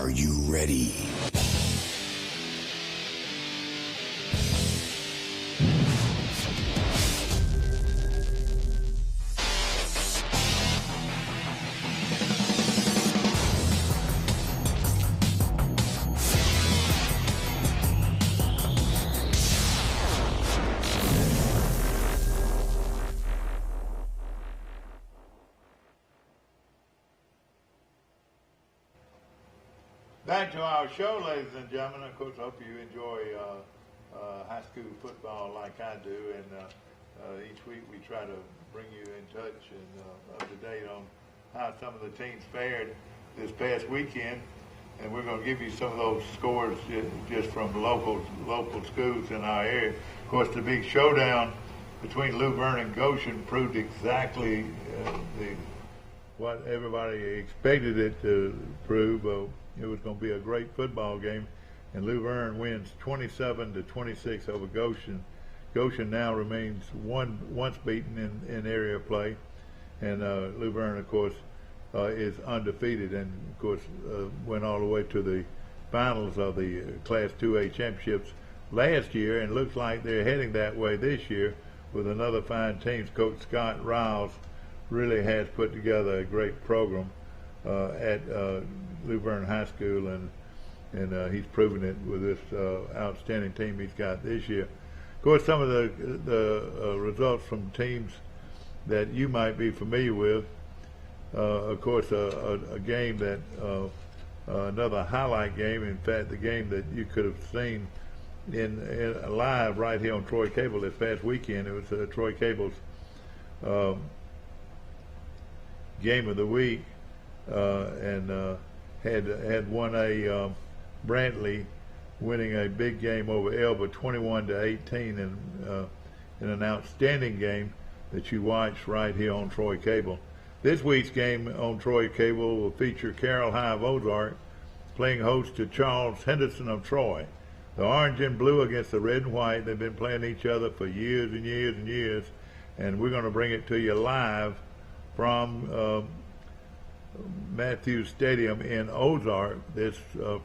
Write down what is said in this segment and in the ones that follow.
Are you ready? Back to our show, ladies and gentlemen. Of course, I hope you enjoy high school football like I do. And each week we try to bring you in touch and up to date on how some of the teams fared this past weekend. And we're going to give you some of those scores just from local schools in our area. Of course, the big showdown between Luverne and Goshen proved exactly what everybody expected it to prove. It was going to be a great football game, and Luverne wins 27-26 over Goshen. Goshen now remains once beaten in area play, and Luverne, of course, is undefeated, and of course went all the way to the finals of the Class 2A championships last year, and looks like they're heading that way this year with another fine team. Coach Scott Riles really has put together a great program at Luverne High School, and he's proven it with this outstanding team he's got this year. Of course, some of the results from teams that you might be familiar with. Of course, a game that another highlight game. In fact, the game that you could have seen in live right here on Troy Cable this past weekend. It was Troy Cable's game of the week, and had won a Brantley, winning a big game over Elba 21-18 in an outstanding game that you watched right here on Troy Cable. This week's game on Troy Cable will feature Carroll High of Ozark playing host to Charles Henderson of Troy. The orange and blue against the red and white. They've been playing each other for years and years and years, and we're going to bring it to you live from Matthews Stadium in Ozark this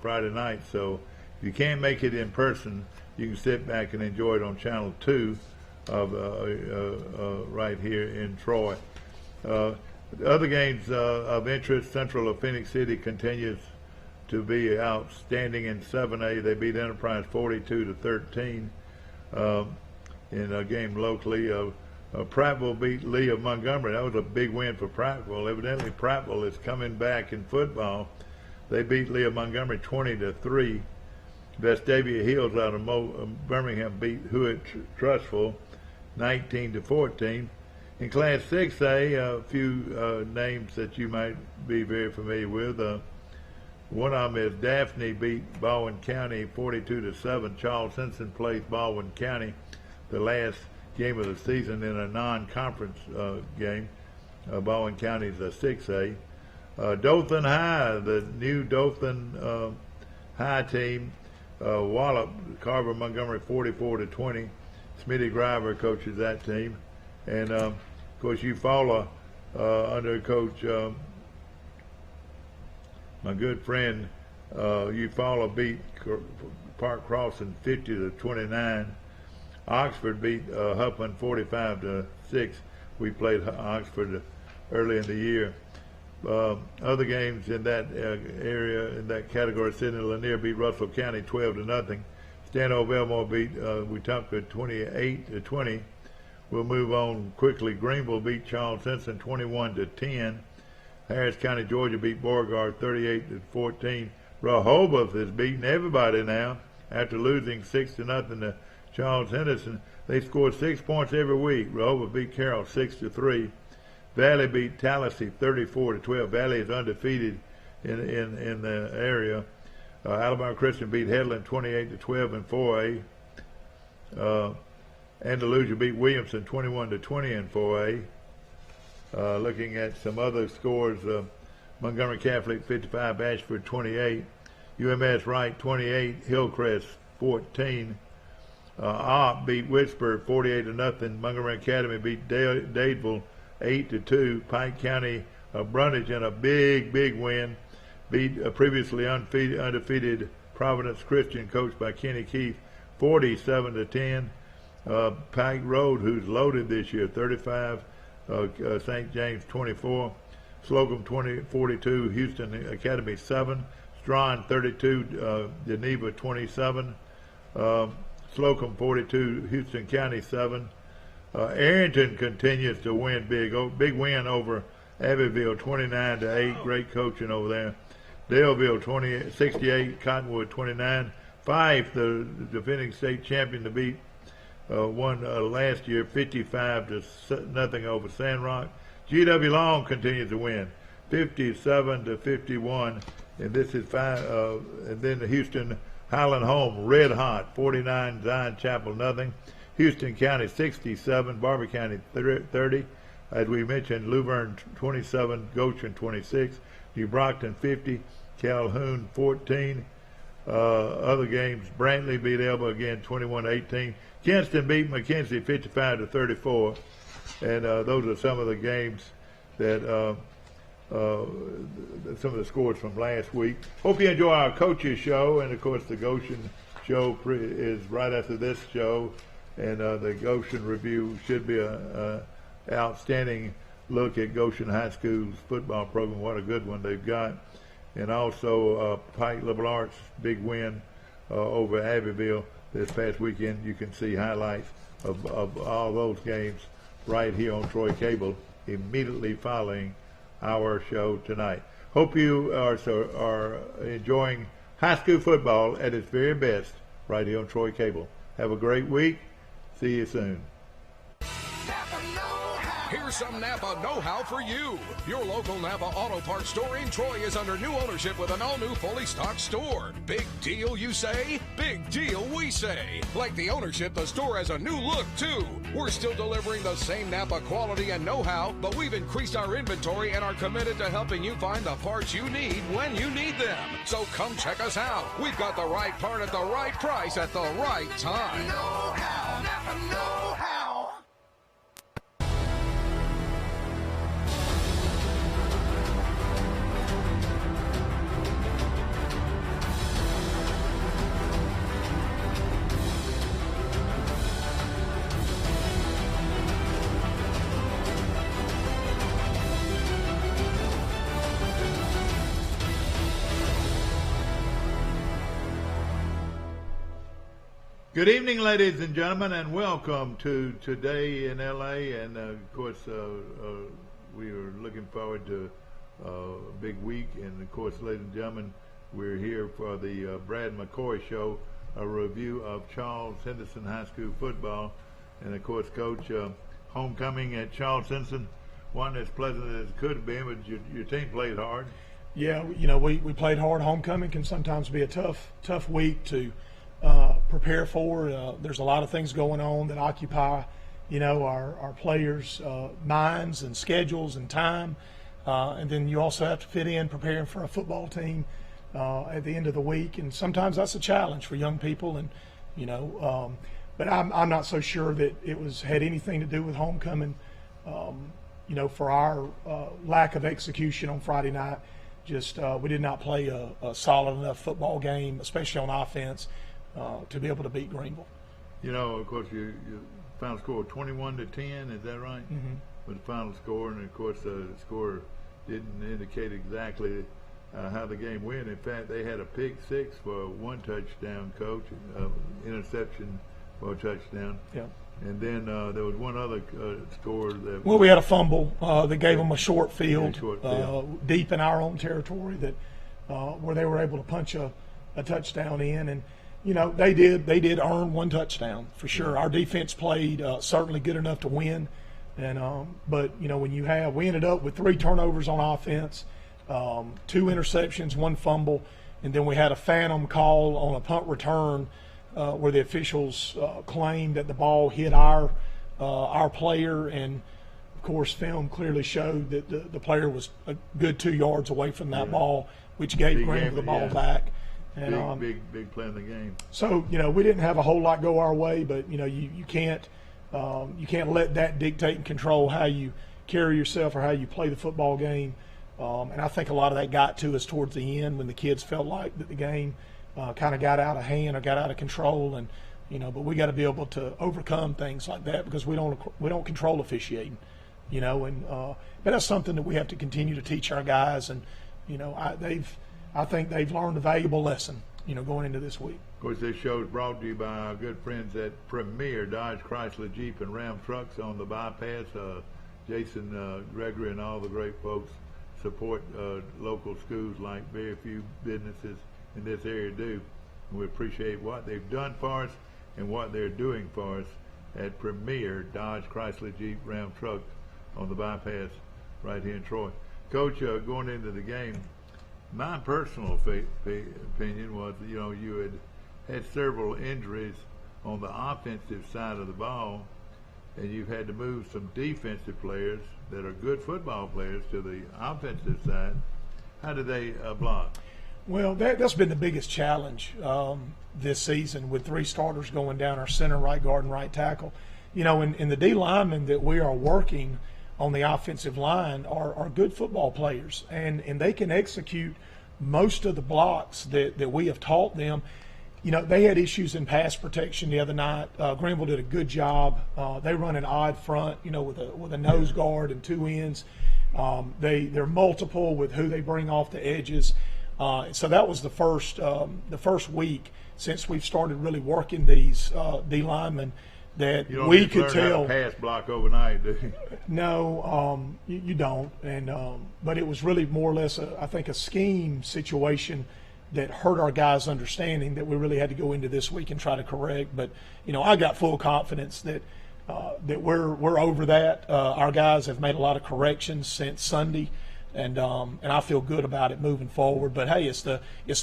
Friday night. So if you can't make it in person, you can sit back and enjoy it on Channel 2 of right here in Troy. Other games of interest: Central of Phoenix City continues to be outstanding in 7A. They beat Enterprise 42-13 in a game locally. Prattville beat Lee of Montgomery. That was a big win for Prattville. Evidently, Prattville is coming back in football. They beat Lee of Montgomery 20-3. Vestavia Hills out of Birmingham beat Hewitt Trustful 19-14. In Class 6A, a few names that you might be very familiar with. One of them is Daphne beat Baldwin County 42-7. Charles Simpson plays Baldwin County the last game of the season in a non-conference game. Baldwin County is a 6A. Dothan High, the new Dothan High team, Wallop Carver Montgomery 44-20. Smitty Griver coaches that team, and of course Eufaula under Coach my good friend Eufaula beat Park Crossing 50-29. Oxford beat Huffman 45-6. We played Oxford early in the year. Other games in that area, in that category: Sidney Lanier beat Russell County 12-0. Stanhope Elmore beat Wetumpka 28-20. We'll move on quickly. Greenville beat Charles Simpson 21-10. Harris County, Georgia beat Beauregard 38-14. Rehoboth is beating everybody now after losing 6-0 to Charles Henderson. They scored 6 points every week. Rehoboth beat Carroll 6-3. Valley beat Tallahassee 34-12. Valley is undefeated in the area. Alabama Christian beat Headland 28-12 in 4A. Andalusia beat Williamson 21-20 in 4A. Looking at some other scores: Montgomery Catholic 55, Ashford 28, UMS Wright 28, Hillcrest 14. Opp beat Wicksburg 48-0. Montgomery Academy beat Dadeville 8-2. Pike County Brundage in a big win beat previously undefeated Providence Christian, coached by Kenny Keith, 47-10. Pike Road, who's loaded this year, 35. St. James 24. Slocum 42. Houston Academy 7. Strawn 32. Geneva 27. Slocum 42. Houston County 7. Arrington continues to win big. Big win over Abbeville 29-8. Great coaching over there. Daleville 68. Cottonwood 29. Fife, the defending state champion, to beat won last year 55-0 over Sandrock. GW Long continues to win 57-51, and this is and then the Houston Highland Home red hot 49, Zion Chapel nothing. Houston County 67, Barber County 30. As we mentioned, Luverne 27, Goshen 26, New Brockton 50, Calhoun 14. Other games, Brantley beat Elba again 21-18. Kinston beat McKenzie 55-34. And those are some of the games that some of the scores from last week. Hope you enjoy our coaches show, and of course the Goshen show is right after this show, and the Goshen review should be a outstanding look at Goshen High School's football program. What a good one they've got. And also Pike Liberal Arts big win over Abbeville this past weekend. You can see highlights of all those games right here on Troy Cable immediately following our show tonight. Hope you are enjoying high school football at its very best right here on Troy Cable. Have a great week. See you soon. Here's some Napa know-how for you. Your local Napa Auto Parts store in Troy is under new ownership with an all-new fully stocked store. Big deal, you say? Big deal, we say. Like the ownership, the store has a new look, too. We're still delivering the same Napa quality and know-how, but we've increased our inventory and are committed to helping you find the parts you need when you need them. So come check us out. We've got the right part at the right price at the right time. Know-how, Napa know-how. Good evening, ladies and gentlemen, and welcome to Today in LA. And of course, we are looking forward to a big week. And of course, ladies and gentlemen, we're here for the Brad McCoy Show, a review of Charles Henderson High School football. And of course, Coach, homecoming at Charles Henderson, one as pleasant as it could be, but your team played hard. Yeah, you know, we played hard. Homecoming can sometimes be a tough week to prepare for. There's a lot of things going on that occupy, you know, our players' minds and schedules and time. And then you also have to fit in preparing for a football team at the end of the week. And sometimes that's a challenge for young people. And, you know, but I'm not so sure that it had anything to do with homecoming, you know, for our lack of execution on Friday night. Just we did not play a solid enough football game, especially on offense, to be able to beat Greenville. You know, of course, you final score 21-10, is that right? Mm-hmm. With the final score, and of course the score didn't indicate exactly how the game went. In fact, they had a pick six for one touchdown, Coach, interception for a touchdown. Yeah. And then there was one other score that. Well, we had a fumble that gave them a short field, deep in our own territory that where they were able to punch a touchdown in. And you know, they did earn one touchdown for sure. Yeah. Our defense played certainly good enough to win, and but you know, we ended up with 3 turnovers on offense, 2 interceptions, 1 fumble, and then we had a phantom call on a punt return where the officials claimed that the ball hit our player, and of course, film clearly showed that the player was a good 2 yards away from that ball, which gave Greenville the ball back. And, big play in the game. So you know, we didn't have a whole lot go our way, but you know, you can't let that dictate and control how you carry yourself or how you play the football game. And I think a lot of that got to us towards the end when the kids felt like that the game kind of got out of hand or got out of control. And but we got to be able to overcome things like that because we don't control officiating. But that's something that we have to continue to teach our guys. And I think they've learned a valuable lesson. Going into this week. Of course, this show is brought to you by our good friends at Premier Dodge, Chrysler, Jeep, and Ram Trucks on the bypass. Jason Gregory and all the great folks support local schools like very few businesses in this area do. And we appreciate what they've done for us and what they're doing for us at Premier Dodge, Chrysler, Jeep, Ram Trucks on the bypass right here in Troy. Coach, going into the game, my personal opinion was, you had several injuries on the offensive side of the ball, and you've had to move some defensive players that are good football players to the offensive side. How did they block? Well, that's been the biggest challenge this season with 3 starters going down, our center, right guard, and right tackle. In the D linemen that we are working on the offensive line are good football players, and they can execute most of the blocks that we have taught them. They had issues in pass protection the other night. Greenville did a good job. They run an odd front, with a nose guard and 2 ends. They're multiple with who they bring off the edges. So that was the first week since we've started really working these D linemen. That you don't we could tell. How to pass block overnight, do you? No, you don't. And but it was really more or less, I think, a scheme situation that hurt our guys' understanding that we really had to go into this week and try to correct. But I got full confidence that we're over that. Our guys have made a lot of corrections since Sunday. And I feel good about it moving forward. But hey, it's the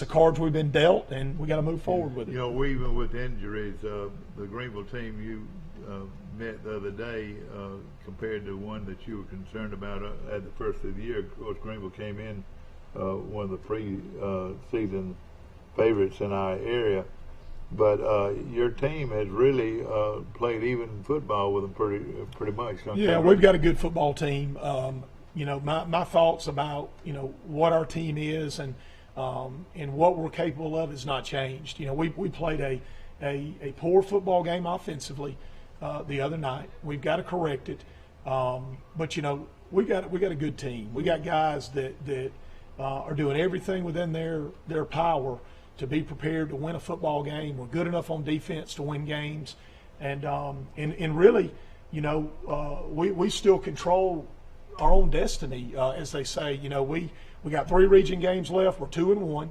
cards we've been dealt, and we got to move forward with it. Even with injuries, the Greenville team you met the other day, compared to one that you were concerned about at the first of the year. Of course, Greenville came in one of the pre-season favorites in our area, but your team has really played even football with them pretty much. Yeah, we've got a good football team. My thoughts about what our team is and what we're capable of has not changed. We played a poor football game offensively the other night. We've got to correct it, but we got a good team. We got guys that are doing everything within their power to be prepared to win a football game. We're good enough on defense to win games, and really, we still control our own destiny, as they say. We got 3 region games left. We're 2-1.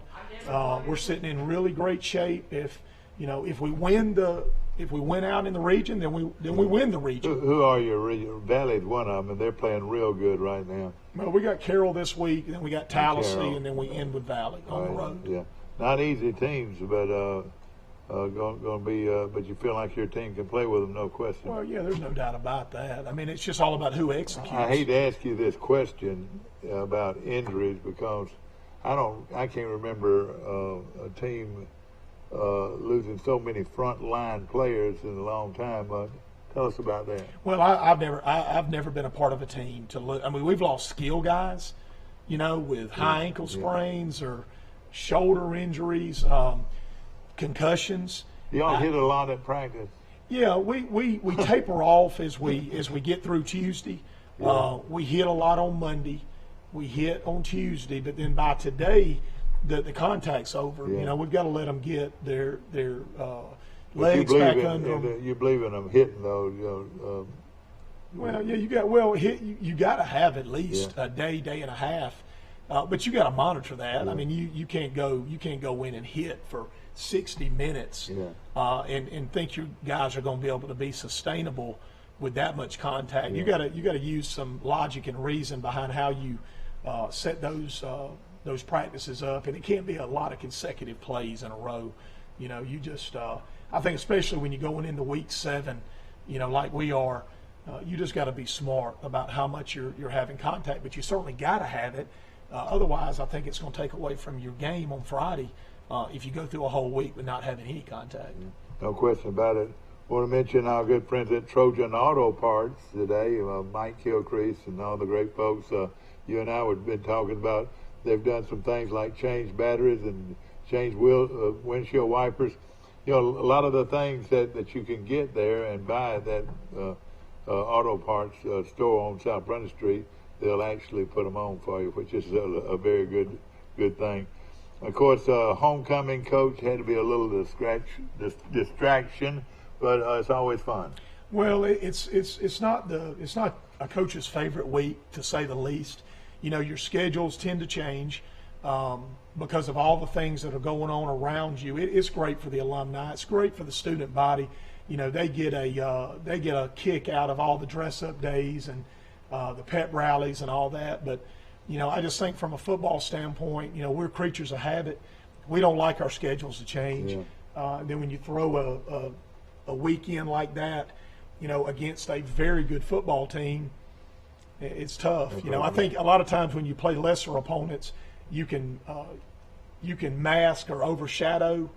We're sitting in really great shape. If we win out in the region, then we win the region. Who are your region? Valley's one of them, and they're playing real good right now. Well, we got Carroll this week, and then we got Tallahassee, and then we end with Valley on the road. Yeah, not easy teams, but going to be. But you feel like your team can play with them, no question. Well, yeah, there's no doubt about that. I mean, it's just all about who executes. I hate to ask you this question about injuries because I can't remember a team losing so many front line players in a long time. Tell us about that. Well, I've never been a part of a team to look. I mean, we've lost skill guys, with high ankle sprains or shoulder injuries, concussions. Y'all hit a lot at practice. Yeah, we taper off as we get through Tuesday. We hit a lot on Monday. We hit on Tuesday, but then by today, the contact's over. Yeah. We've got to let them get their legs back under them. You believe in them hitting though? Well, yeah, you got to have at least a day and a half, but you got to monitor that. Yeah. I mean, you can't go in and hit for 60 minutes and think your guys are going to be able to be sustainable with that much contact. You got to use some logic and reason behind how you set those practices up, and it can't be a lot of consecutive plays in a row. You just I think especially when you're going into week 7, like we are, you just got to be smart about how much you're having contact, but you certainly got to have it. Otherwise, I think it's going to take away from your game on Friday if you go through a whole week with not having any contact. No question about it. I want to mention our good friends at Trojan Auto Parts today, Mike Kilcrease and all the great folks. you and I have been talking about. They've done some things like change batteries and change windshield wipers. You know, a lot of the things that you can get there and buy at that auto parts store on South Brunner Street, they'll actually put them on for you, which is a very good thing. Of course, homecoming coach had to be a little distraction, but it's always fun. Well, it's not a coach's favorite week, to say the least. You know, your schedules tend to change because of all the things that are going on around you. It's great for the alumni. It's great for the student body. You know, they get a kick out of all the dress-up days and the pep rallies and all that. But you know, I just think from a football standpoint, you know, we're creatures of habit. We don't like our schedules to change. Yeah. Then when you throw a weekend like that, you know, against a very good football team, it's tough. You know, I think a lot of times when you play lesser opponents, you can mask or overshadow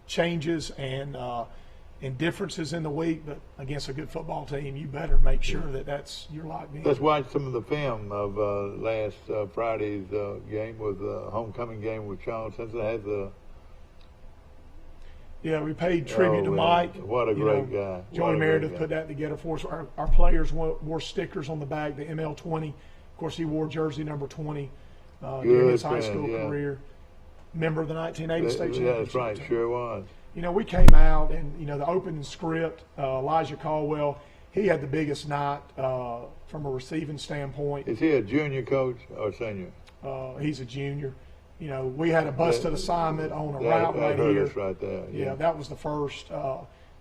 changes and differences in the week. But against a good football team, you better make sure that you're locked in. Let's watch some of the film of last Friday's game with homecoming game with Charleston. It has a Yeah, we paid tribute to Mike. What a great guy. Joey Meredith put that together for us. Our players wore stickers on the back, the ML20. Of course, he wore jersey number 20 during his high school career. Member of the 1980 state championship. Yeah, that's right. Team. Sure was. You know, we came out and, you know, the opening script, Elijah Caldwell, he had the biggest night from a receiving standpoint. Is he a junior coach or senior? He's a junior. You know, we had a busted assignment on a route right here. Right there. Yeah, that was the first.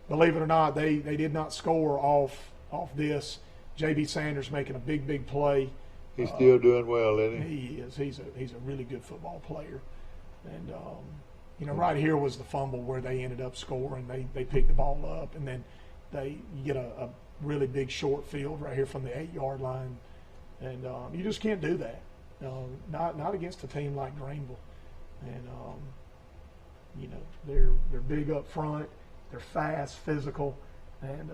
Believe it or not, they did not score off this. J.B. Sanders making a big play. He's still doing well, isn't he? He is. He's a really good football player. And, you know, right here was the fumble where they ended up scoring. They picked the ball up, and then you get a really big short field right here from the 8-yard line. And you just can't do that. Not against a team like Greenville. And, you know, they're big up front. They're fast, physical. And,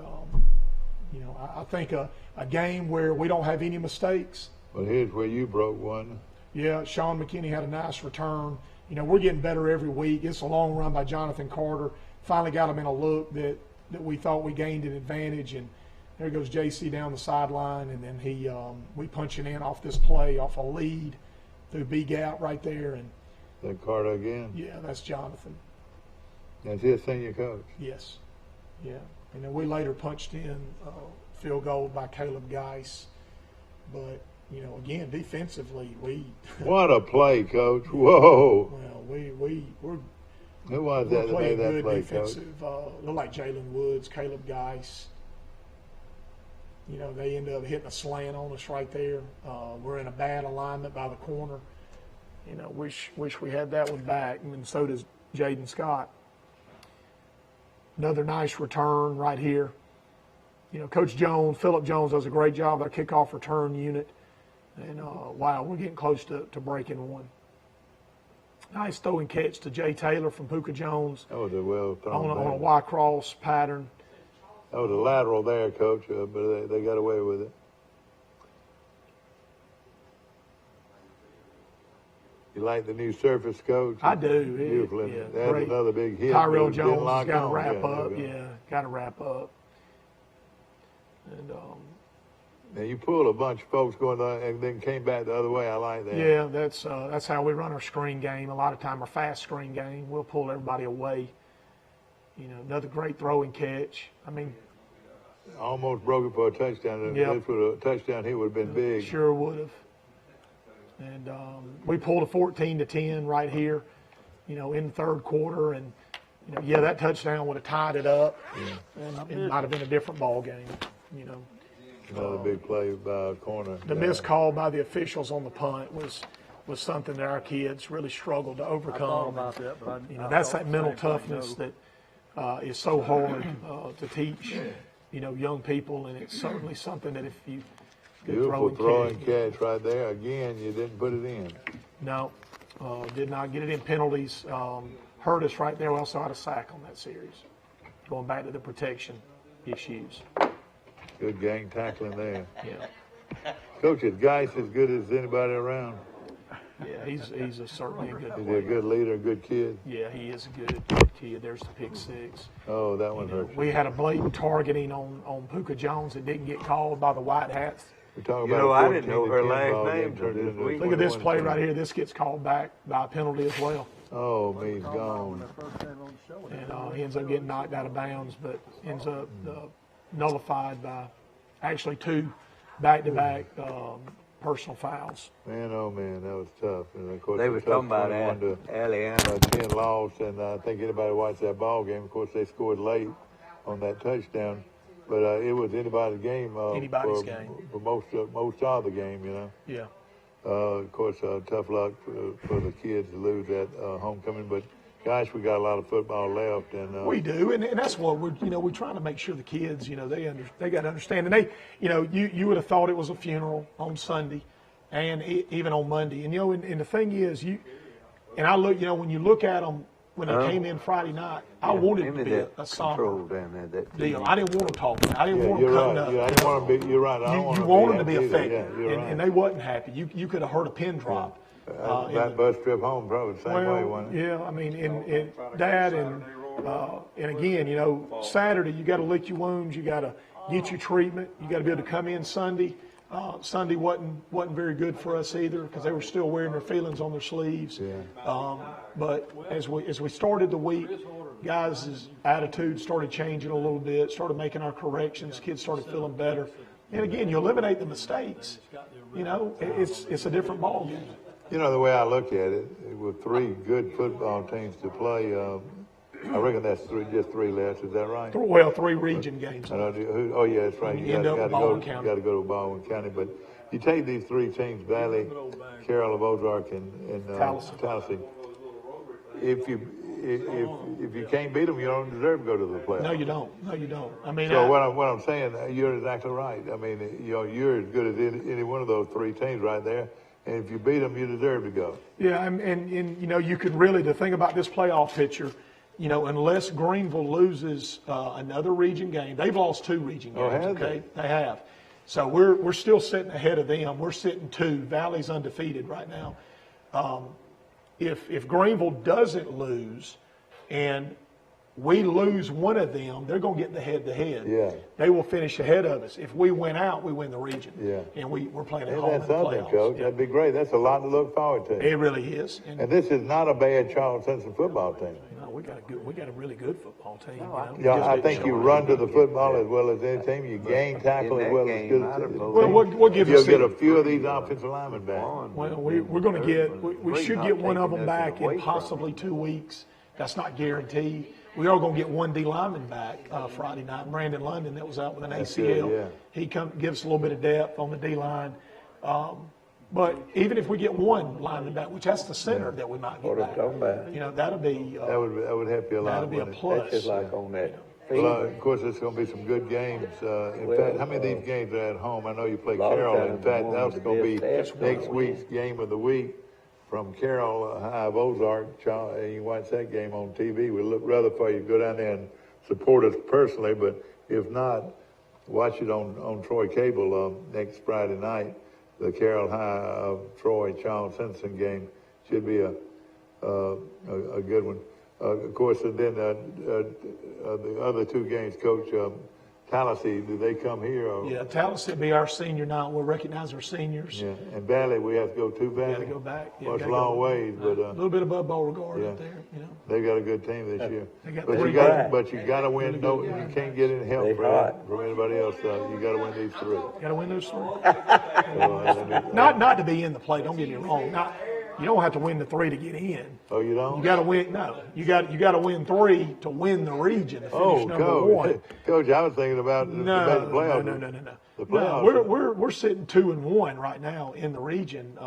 you know, I think a game where we don't have any mistakes. Well, here's where you broke one. Yeah, Sean McKinney had a nice return. You know, we're getting better every week. It's a long run by Jonathan Carter. Finally got him in a look that we thought we gained an advantage. And there goes JC down the sideline, and then we punching in off this play, off a lead through B gap right there. And then Carter again. Yeah, that's Jonathan. Is he a senior coach? Yes. Yeah. And then we later punched in field goal by Caleb Geis. But, you know, again, defensively, what a play, Coach. Whoa. Well, we're who was that that made that play, defensive, Coach? Looked like Jalen Woods, Caleb Geis. You know, they ended up hitting a slant on us right there. We're in a bad alignment by the corner. You know, wish we had that one back, and so does Jaden Scott. Another nice return right here. You know, Coach Jones, Phillip Jones, does a great job with our kickoff return unit. And, wow, we're getting close to breaking one. Nice throw and catch to Jay Taylor from Puka Jones. That was a well thrown on a Y-cross pattern. That was a lateral there, Coach, but they got away with it. You like the new surface, Coach? I do. Beautiful. Yeah, that's another big hit. Tyrell Jones has got to wrap up. Yeah, got to wrap up. And now you pulled a bunch of folks going on and then came back the other way. I like that. Yeah, that's how we run our screen game. A lot of time our fast screen game, we'll pull everybody away. You know, another great throw and catch. I mean, almost broke it for a touchdown. Yep. If for a touchdown, he would have been big. Sure would have. And we pulled a 14-10 right here, you know, in the third quarter. And, you know, yeah, that touchdown would have tied it up. Yeah. And it might have been a different ball game, you know. Another big play by a corner. The missed call by the officials on the punt was something that our kids really struggled to overcome. I thought about that, but you know, that's that mental toughness that is so hard to teach, you know, young people, and it's certainly something that if you beautiful throw and catch right there. Again, you didn't put it in. No, did not get it in. Penalties hurt us right there. We also had a sack on that series. Going back to the protection issues. Good gang tackling there. Yeah. Coach, is Geis as good as anybody around? Yeah, he's certainly a good Is he player. a good leader, a good kid? Yeah, he is a good kid. There's the pick six. Oh, that one hurt you. We had a blatant targeting on Puka Jones that didn't get called by the White Hats. We're talking You about know, a I didn't 14 know to her 10 last ball name game till turned this into a week. Look at this 21 play point. right here. This gets called back by a penalty as well. Oh, me's gone. And he ends up getting knocked out of bounds, but ends up nullified by actually two back-to-back personal fouls. Man, oh man, that was tough. And of course, They it was tough talking about 21 to Alliana. 10 lost, and I think anybody watched that ball game. Of course, they scored late on that touchdown, but it was anybody's game. Anybody's for, game. for most of the game, you know. Yeah. Of course, tough luck for the kids to lose that homecoming, but gosh, we got a lot of football left, and We do, and that's what we're trying to make sure the kids, they got to understand, and they, you would have thought it was a funeral on Sunday, and even on Monday, and and the thing is, and I look, when you look at them when they came in Friday night, I wanted it to be a somber deal. I didn't want them talking. I didn't want them cutting up. Yeah, I didn't want to be. You're right. I don't You want want them to be either. affected, Yeah, you're right. and they wasn't happy. You could have heard a pin drop. That bus trip home probably the same way, wasn't it? Yeah, I mean, and Dad, and again, Saturday you got to lick your wounds, you got to get your treatment, you got to be able to come in Sunday. Sunday wasn't very good for us either because they were still wearing their feelings on their sleeves. Yeah. But as we started the week, guys' attitude started changing a little bit, started making our corrections, kids started feeling better. And again, you eliminate the mistakes. It's a different ball game. The way I look at it, with three good football teams to play, I reckon that's just three left. Is that right? Well, 3 region games. Yeah, that's right. You got to go to Baldwin County. But you take these 3 teams: Valley, Carroll of Ozark, and Tallahassee. If you can't beat them, you don't deserve to go to the playoffs. No, you don't. I mean, so what I'm saying, you're exactly right. I mean, you're as good as any one of those 3 teams right there. And if you beat them, you deserve to go. Yeah, and you could really, the thing about this playoff picture, unless Greenville loses another region game, they've lost 2 region games. Oh, have okay, they have. So we're still sitting ahead of them. We're sitting 2. Valley's undefeated right now. If Greenville doesn't lose, and we lose one of them, they're going to get the head-to-head. Yeah. They will finish ahead of us. If we win out, we win the region. Yeah. And we're playing at And home that's in the something, playoffs. Coach. Yeah. That'd be great. That's a lot to look forward to. It really is. And this is not a bad Charles Simpson football team. No, we got a really good football team. I think you run to the football as well as any team. You gain tackle as well as good as any team. Well, we'll give You'll you get a few of these offensive linemen back. Well, we're going to get. We should get one of them back in possibly 2 weeks. That's not guaranteed. We are going to get one D lineman back Friday night. Brandon London, that was out with an ACL. good, yeah. He gives us a little bit of depth on the D line. But even if we get one lineman back, which that's the center that we might get back, that'll be. That would help you a lot. That'll be a plus. That's just like on that. Well, of course, it's going to be some good games. In fact, how many of these games are at home? I know you play Carroll. In fact, that's going to be next week's game of the week from Carroll High of Ozark. You watch that game on TV. We'd look rather for you to go down there and support us personally, but if not, watch it on Troy Cable next Friday night. The Carroll High of Troy Charles Simpson game should be a good one. Of course, and then the other 2 games, Coach, Tallahassee, do they come here? Or? Yeah, Tallahassee will be our senior night. We'll recognize our seniors. Yeah, and Valley, we have to go to Valley. We got to go back. Yeah, well, it's a long ways, but a little bit above Beauregard up there. They got a good team this year. They got but three you got to win. No, you can't get any help from anybody else. You got to win these 3. Got to win those 3. Not to be in the play. Don't get me wrong. You don't have to win the 3 to get in. Oh, you don't? You got to win. No, you got to win 3 to win the region. To finish number 1. Coach, I was thinking about the playoffs. No. The playoffs. We're sitting 2-1 right now in the region.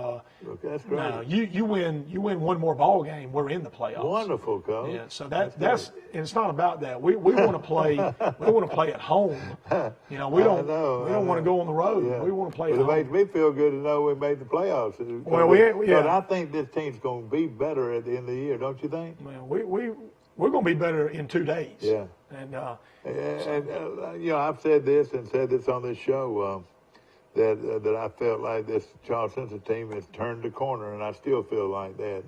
That's great. No, you win one more ball game, we're in the playoffs. Wonderful, Coach. Yeah, so that's and it's not about that. We want to play. We want to play at home. We don't want to go on the road. Yeah. We want to play at It home. makes me feel good to know we made the playoffs. Well, But I think this team's going to be better at the end of the year, don't you think? Well, we're going to be better in 2 days. Yeah. And I've said this on this show. that I felt like this Charles Simpson team has turned the corner, and I still feel like that.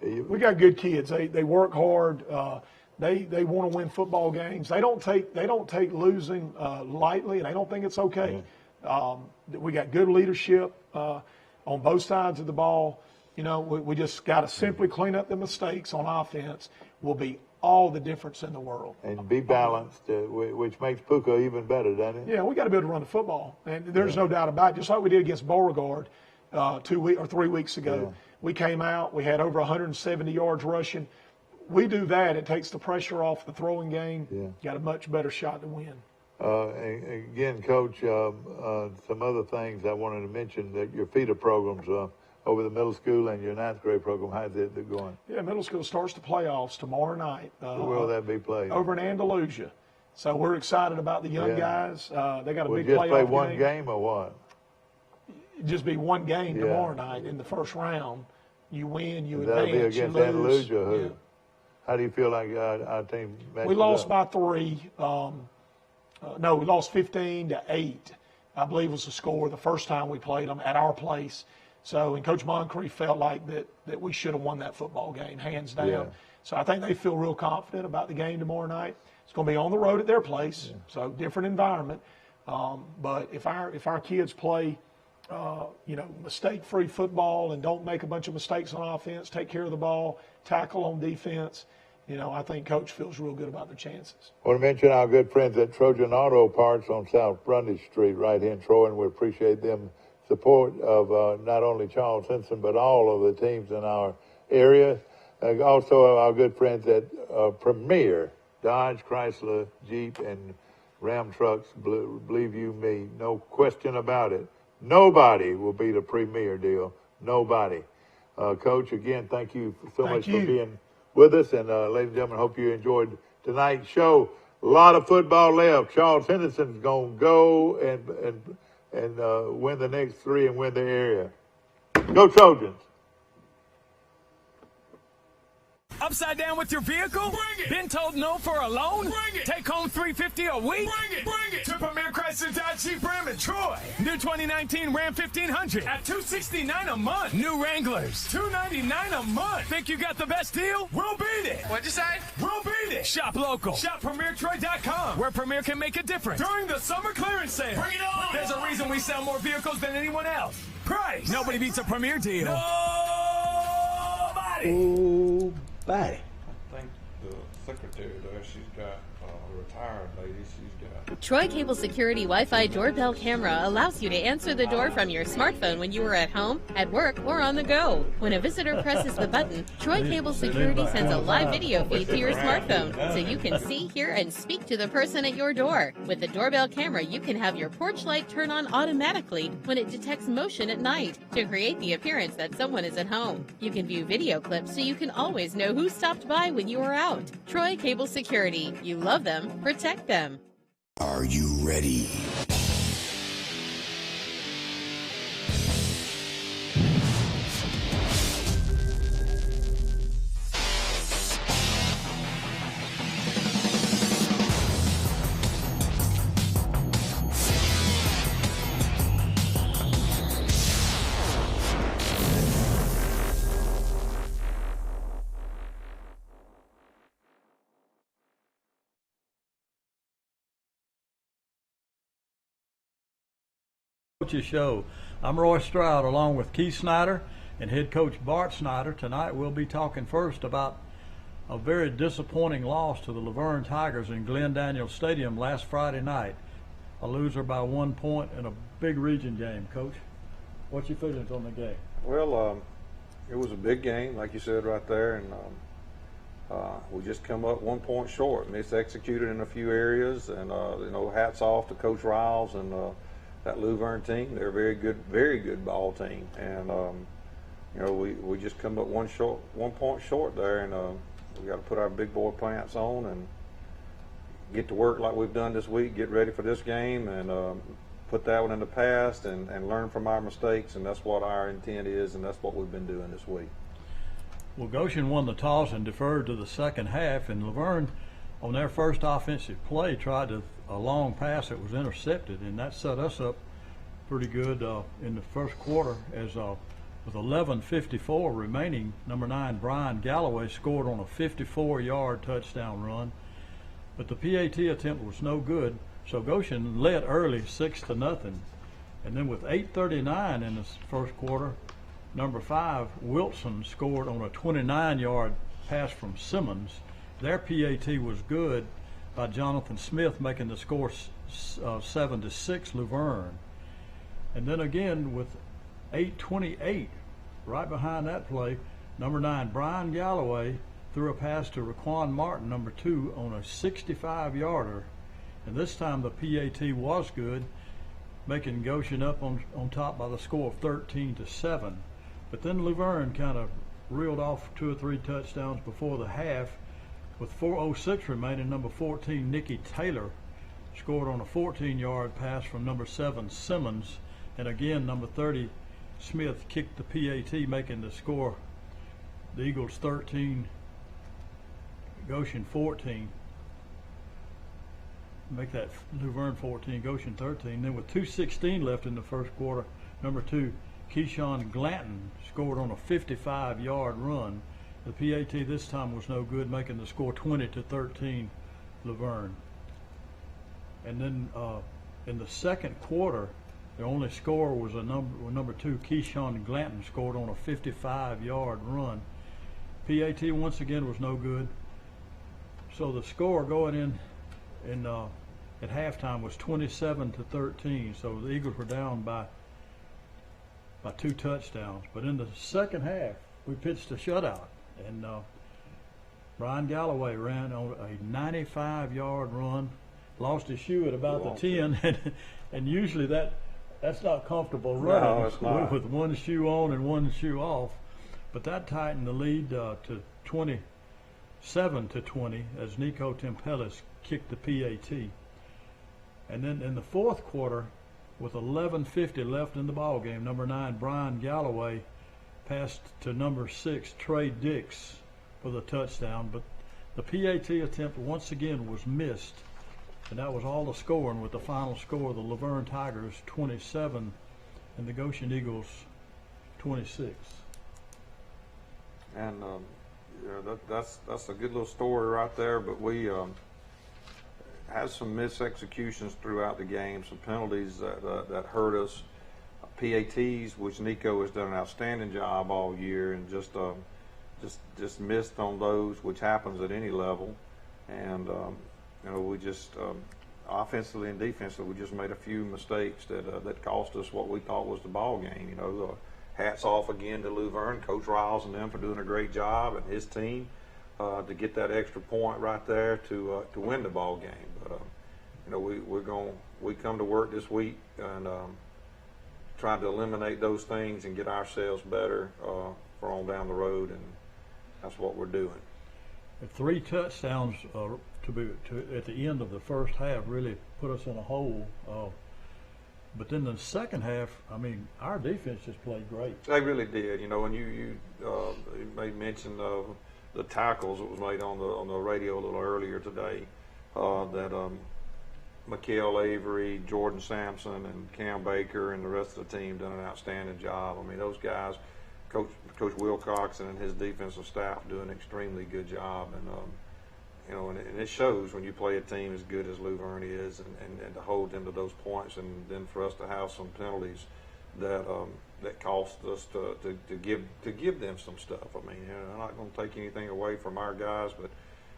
We got good kids. They work hard. They want to win football games. They don't take losing lightly, and they don't think it's okay. We got good leadership on both sides of the ball. We just got to simply clean up the mistakes on offense. Will be all the difference in the world. And be balanced, which makes Puka even better, doesn't it? Yeah, we got to be able to run the football, and there's no doubt about it. Just like we did against Beauregard 3 weeks ago. Yeah. We came out, we had over 170 yards rushing. We do that, it takes the pressure off the throwing game. Yeah. Got a much better shot to win. Again, Coach, some other things I wanted to mention, that your feeder programs over the middle school and your ninth grade program, how's it going? Yeah, middle school starts the playoffs tomorrow night. Where will that be played? Over in Andalusia. So we're excited about the young guys. They got a big playoff game. Just play one game or what? Just be one game tomorrow night in the first round. You win, you advance, that'll be against you lose. Andalusia. Who? Yeah. How do you feel like our team matched We lost up? by 3. No, we lost 15-8, I believe was the score the first time we played them at our place. So, and Coach Moncrief felt like that we should have won that football game, hands down. Yeah. So I think they feel real confident about the game tomorrow night. It's going to be on the road at their place, so different environment. But if our kids play, mistake-free football and don't make a bunch of mistakes on offense, take care of the ball, tackle on defense, I think Coach feels real good about their chances. I want to mention our good friends at Trojan Auto Parts on South Brundage Street right here in Troy, and we appreciate them support of not only Charles Simpson but all of the teams in our area. Also our good friends at Premier Dodge, Chrysler, Jeep, and Ram trucks. Believe you me, no question about it. Nobody will beat a Premier deal. Nobody. Coach, again, thank you so much for being with us. And ladies and gentlemen, hope you enjoyed tonight's show. A lot of football left. Charles Henderson's going to go and win the next 3 and win the area. Go Trojans. Upside down with your vehicle? Bring it. Been told no for a loan? Bring it. Take home $350 a week? Bring it to Premier Chrysler Dodge Jeep Ram in Troy. New 2019 Ram 1500 at $269 a month. New Wranglers, $299 a month. Think you got the best deal? We'll beat it. What'd you say? We'll beat it. Shop local. Shop PremierTroy.com, where Premier can make a difference during the summer clearance sale. Bring it on. There's a reason we sell more vehicles than anyone else. Price. Nobody beats a Premier deal. Nobody. Bye. I think the secretary there, she's got a retired lady. She's got. Troy Cable Security Wi-Fi doorbell camera allows you to answer the door from your smartphone when you are at home, at work, or on the go. When a visitor presses the button, Troy Cable Security sends a live video feed to your smartphone so you can see, hear, and speak to the person at your door. With the doorbell camera, you can have your porch light turn on automatically when it detects motion at night to create the appearance that someone is at home. You can view video clips so you can always know who stopped by when you are out. Troy Cable Security. You love them, protect them. Are you ready? Coach's Show. I'm Roy Stroud along with Keith Snyder and head coach Bart Snyder. Tonight we'll be talking first about a very disappointing loss to the Laverne Tigers in Glenn Daniels Stadium last Friday night. A loser by 1 point in a big region game. Coach, what's your feelings on the game? Well, it was a big game, like you said right there, and we just come up 1 point short. Misexecuted in a few areas, and hats off to Coach Riles and that Luverne team. They're a very good ball team, and we just come up 1 point short there, and we got to put our big boy pants on and get to work like we've done this week. Get ready for this game and put that one in the past and learn from our mistakes, and that's what our intent is, and that's what we've been doing this week. Well, Goshen won the toss and deferred to the second half, and Laverne, on their first offensive play, tried a long pass that was intercepted, and that set us up pretty good in the first quarter as with 11:54 remaining, number 9 Brian Galloway scored on a 54-yard touchdown run, but the PAT attempt was no good, so Goshen led early 6-0, and then with 8:39 in the first quarter, number 5 Wilson scored on a 29-yard pass from Simmons. Their PAT was good by Jonathan Smith, making the score 7-6 Luverne. And then again with 8:28, right behind that play, number 9 Brian Galloway threw a pass to Raquan Martin, number 2, on a 65-yarder. And this time the PAT was good, making Goshen up on top by the score of 13-7. But then Luverne kind of reeled off 2 or 3 touchdowns before the half. With 4:06 remaining, number 14 Nikki Taylor scored on a 14-yard pass from number 7 Simmons. And again, number 30 Smith kicked the PAT, making the score the Eagles 13, Goshen 14. Make that Luverne 14, Goshen 13. Then with 2:16 left in the first quarter, number 2 Keyshawn Glanton scored on a 55-yard run. The PAT this time was no good, making the score 20-13 Luverne. And then in the second quarter, the only score was number 2 Keyshawn Glanton scored on a 55-yard run. PAT once again was no good. So the score going in at halftime was 27-13. So the Eagles were down by 2 touchdowns. But in the second half, we pitched a shutout, and Brian Galloway ran on a 95-yard run, lost his shoe at about the 10, and usually that's not comfortable running. No, it's not. With one shoe on and one shoe off. But that tightened the lead to 27-20 as Nico Tempelis kicked the PAT. And then in the fourth quarter, with 11:50 left in the ball game, number 9 Brian Galloway passed to number 6 Trey Dix for the touchdown, but the PAT attempt once again was missed, and that was all the scoring, with the final score of the Luverne Tigers 27 and the Goshen Eagles 26. And that's a good little story right there. But we had some misexecutions throughout the game, some penalties that hurt us. PATs, which Nico has done an outstanding job all year, and just missed on those, which happens at any level. And we just offensively and defensively, we just made a few mistakes that cost us what we thought was the ball game. Hats off again to Luverne, Coach Riles and them for doing a great job, and his team to get that extra point right there to win the ball game. But we come to work this week and try to eliminate those things and get ourselves better for on down the road, and that's what we're doing. 3 touchdowns at the end of the first half really put us in a hole. But then the second half, our defense just played great. They really did. And you made mention of the tackles that was made on the radio a little earlier today. That Mikael Avery, Jordan Sampson, and Cam Baker, and the rest of the team done an outstanding job. Those guys, Coach Wilcox and his defensive staff do an extremely good job. And it shows when you play a team as good as Luverne is, and to hold them to those points, and then for us to have some penalties that cost us to give them some stuff. I'm not going to take anything away from our guys, but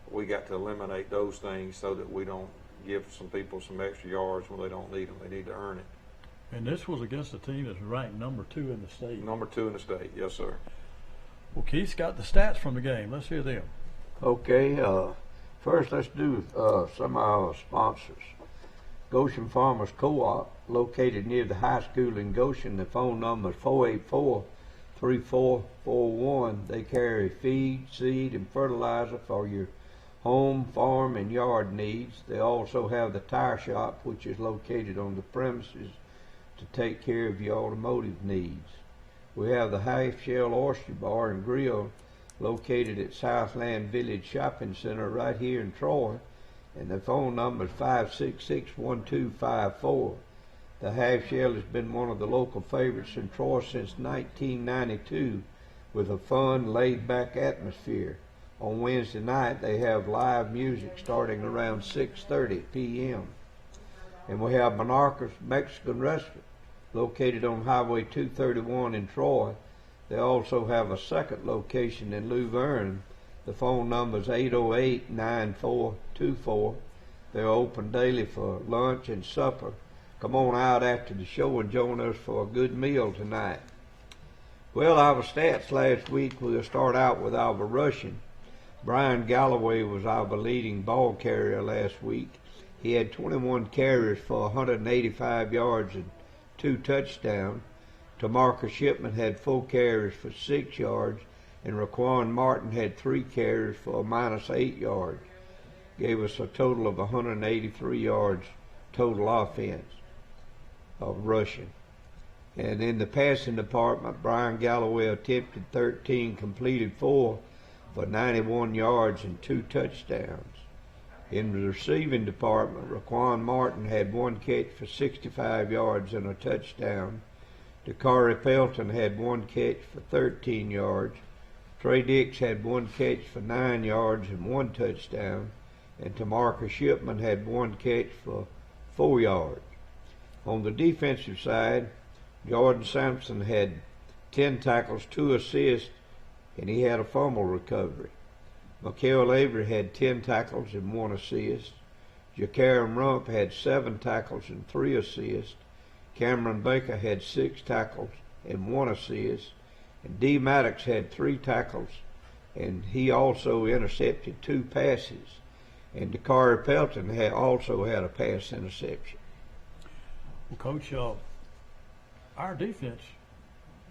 we got to eliminate those things so that we don't give some people some extra yards when they don't need them. They need to earn it. And this was against a team that's ranked number 2 in the state. Number 2 in the state, yes, sir. Well, Keith's got the stats from the game. Let's hear them. Okay, first let's do some of our sponsors. Goshen Farmers Co-op, located near the high school in Goshen. The phone number is 484-3441. They carry feed, seed, and fertilizer for your home, farm, and yard needs. They also have the tire shop, which is located on the premises to take care of your automotive needs. We have the Half Shell Oyster Bar and Grill, located at Southland Village Shopping Center right here in Troy, and the phone number is 566-1254. The half shell has been one of the local favorites in Troy since 1992 with a fun, laid-back atmosphere. On Wednesday night, they have live music starting around 6:30 p.m. And we have Monarca's Mexican Restaurant, located on Highway 231 in Troy. They also have a second location in Luverne. The phone number is 808-9424. They're open daily for lunch and supper. Come on out after the show and join us for a good meal tonight. Well, our stats last week, we'll start out with our rushing. Brian Galloway was our leading ball carrier last week. He had 21 carries for 185 yards and 2 touchdowns. Tamarcus Shipman had 4 carries for 6 yards, and Raquan Martin had 3 carries for -8 yards. Gave us a total of 183 yards total offense of rushing. And in the passing department, Brian Galloway attempted 13, completed 4 for 91 yards and 2 touchdowns. In the receiving department, Raquan Martin had 1 catch for 65 yards and a touchdown. Dakari Pelton had 1 catch for 13 yards. Trey Dix had 1 catch for 9 yards and 1 touchdown. And Tamarcus Shipman had 1 catch for 4 yards. On the defensive side, Jordan Sampson had 10 tackles, 2 assists, and he had a fumble recovery. Mikael Avery had 10 tackles and 1 assist. Jakaram Rump had 7 tackles and 3 assists. Cameron Baker had 6 tackles and 1 assist. And D. Maddox had 3 tackles, and he also intercepted 2 passes. And Dakari Pelton also had a pass interception. Well, Coach, our defense,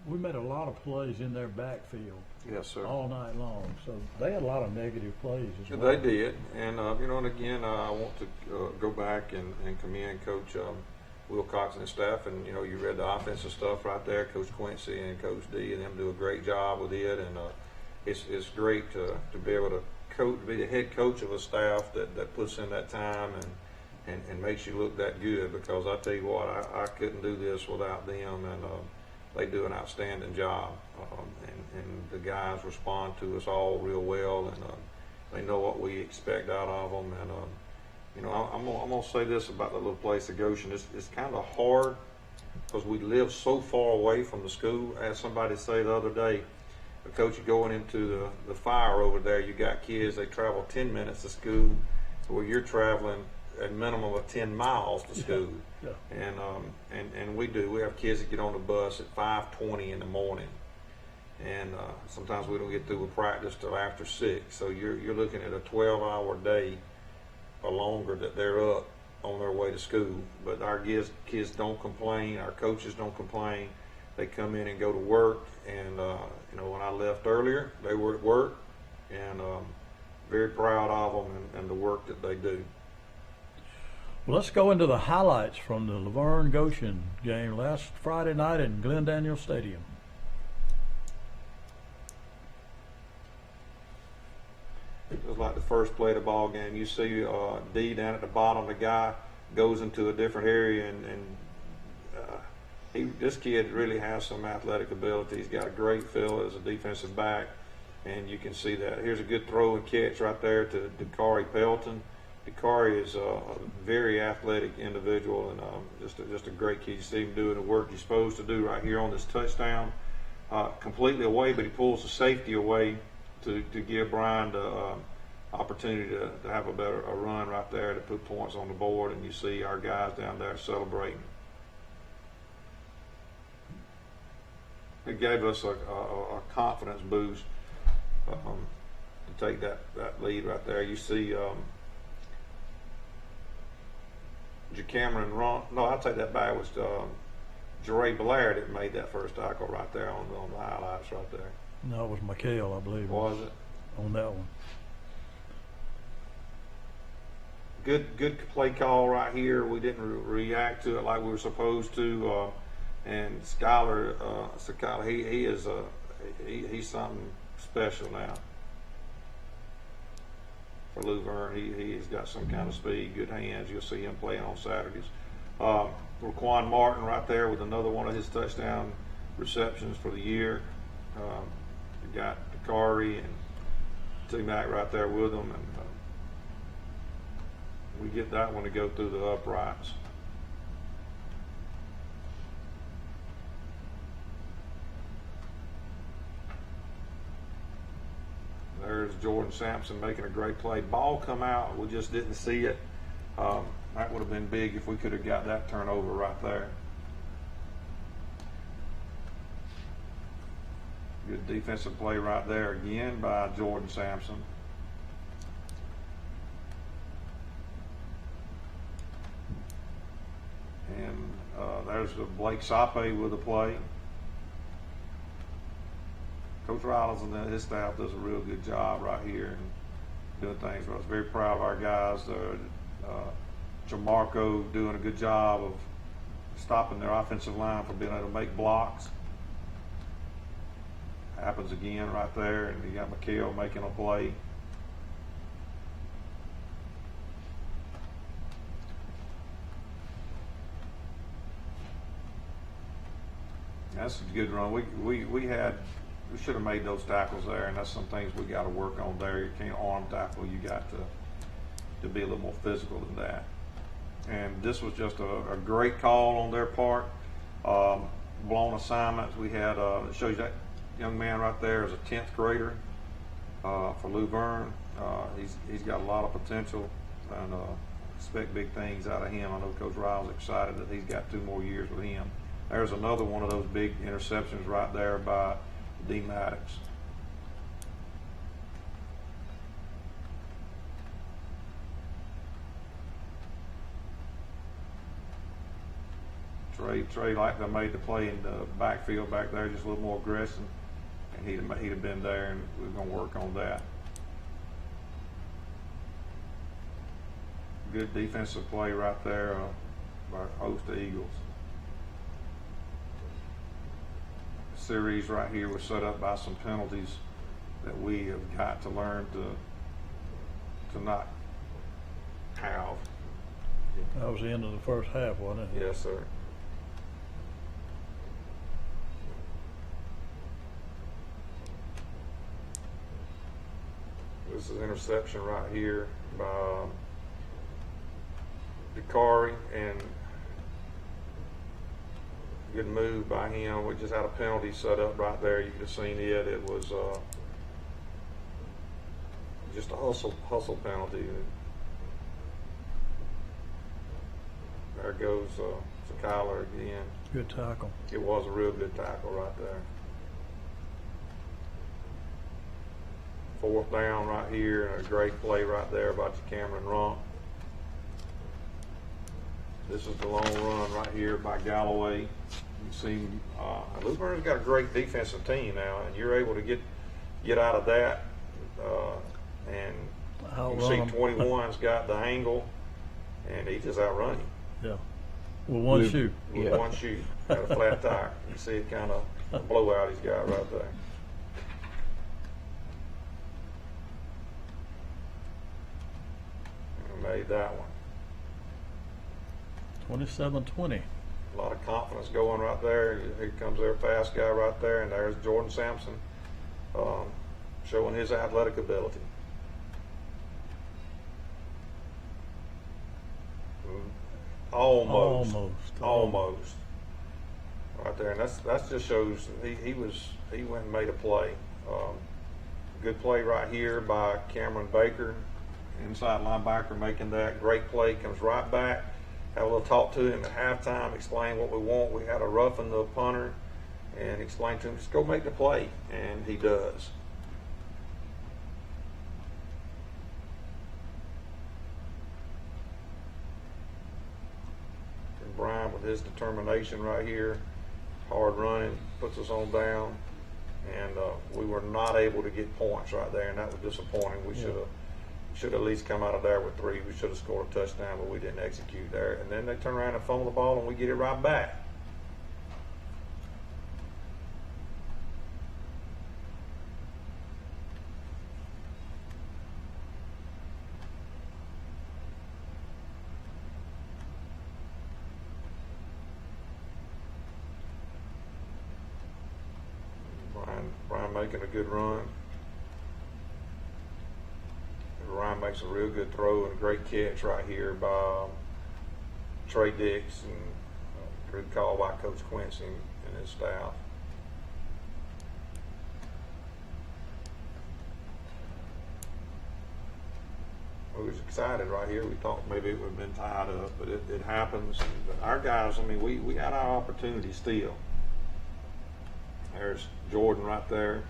we made a lot of plays in their backfield. Yes, sir. All night long. So they had a lot of negative plays as well. They did. And, and again, I want to go back and commend Coach Wilcox and his staff. And, you read the offensive stuff right there. Coach Quincy and Coach D and them do a great job with it. And it's great to be able to be the head coach of a staff that puts in that time and makes you look that good, because I tell you what, I couldn't do this without them, and they do an outstanding job, and the guys respond to us all real well, and they know what we expect out of them, and I'm gonna say this about the little place of Goshen. It's kind of hard because we live so far away from the school. I had somebody say the other day, Coach, you're going into the fire over there, you got kids, they travel 10 minutes to school, where you're traveling a minimum of 10 miles to school. Yeah. And we have kids that get on the bus at 5:20 in the morning, and sometimes we don't get through with practice till after 6. So you're looking at a 12-hour day or longer that they're up on their way to school. But our kids don't complain, our coaches don't complain. They come in and go to work, and when I left earlier, they were at work, and very proud of them and the work that they do. Well, let's go into the highlights from the Laverne Goshen game last Friday night in Glen Daniel Stadium. It was like the first play of the ball game. You see D down at the bottom. The guy goes into a different area, and this kid really has some athletic ability. He's got a great feel as a defensive back, and you can see that. Here's a good throw and catch right there to Dakari Pelton. Dakari is a very athletic individual, and just a great kid. You see him doing the work he's supposed to do right here on this touchdown. Completely away, but he pulls the safety away to give Brian the opportunity to have a run right there to put points on the board, and you see our guys down there celebrating. It gave us a confidence boost to take that lead right there. You see Cameron Rump. No, I'll take that back. It was Jeray Blair that made that first tackle right there on the highlights right there. No, it was Mikael, I believe. Was it? On that one. Good play call right here. We didn't react to it like we were supposed to. And Skylar, he's something special now for Luverne. He's got some kind of speed, good hands. You'll see him playing on Saturdays. Raquan Martin right there with another one of his touchdown receptions for the year. We got Dakari and T-Mac right there with them, and we get that one to go through the uprights. There's Jordan Sampson making a great play. Ball come out, we just didn't see it. That would have been big if we could have got that turnover right there. Good defensive play right there again by Jordan Sampson. And there's Blake Sape with the play. Coach Riles and his staff does a real good job right here and doing things. I was very proud of our guys. Jamarco doing a good job of stopping their offensive line from being able to make blocks. Happens again right there, and you got McHale making a play. That's a good run. We should have made those tackles there, and that's some things we got to work on there. You can't arm tackle. You got to be a little more physical than that. And this was just a great call on their part. Blown assignments. We had it shows you that young man right there is a 10th grader for Luverne. He's got a lot of potential, and expect big things out of him. I know Coach Riles excited that he's got 2 more years with him. There's another one of those big interceptions right there by D. Maddox. Trey like they made the play in the backfield back there, just a little more aggressive, and he'd have been there, and we're going to work on that. Good defensive play right there by our host of Eagles. The series right here was set up by some penalties that we have got to learn to not have. That was the end of the first half, wasn't it? Yes, sir. This is an interception right here by Dakari, and good move by him. We just had a penalty set up right there. You could have seen it. It was just a hustle penalty. There goes Kyler again. Good tackle. It was a real good tackle right there. 4th down right here, and a great play right there by Cameron Rump. This is the long run right here by Galloway. You see, Luverne's got a great defensive team now, and you're able to get out of that. And you see 21's got the angle, and he just outrun him. Yeah. With one shoe. With one shoe. Got a flat tire. You see it kind of blowout he's got right there. Made that one. 27-20. A lot of confidence going right there. Here comes their fast guy right there, and there's Jordan Sampson showing his athletic ability. Almost. Right there, and that just shows he went and made a play. Good play right here by Cameron Baker, inside linebacker, making that great play. Comes right back. Have a little talk to him at halftime, explain what we want. We had to roughen the punter and explain to him, just go make the play, and he does. And Brian, with his determination right here, hard running, puts us on down, and we were not able to get points right there, and that was disappointing. We should at least come out of there with 3. We should have scored a touchdown, but we didn't execute there. And then they turn around and fumble the ball, and we get it right back. Ryan making a good run. Ryan makes a real good throw and a great catch right here by Trey Dix, and good call by Coach Quincy and his staff. We was excited right here. We thought maybe it would have been tied up, but it happens. But our guys, I mean, we had our opportunity still. There's Jordan right there.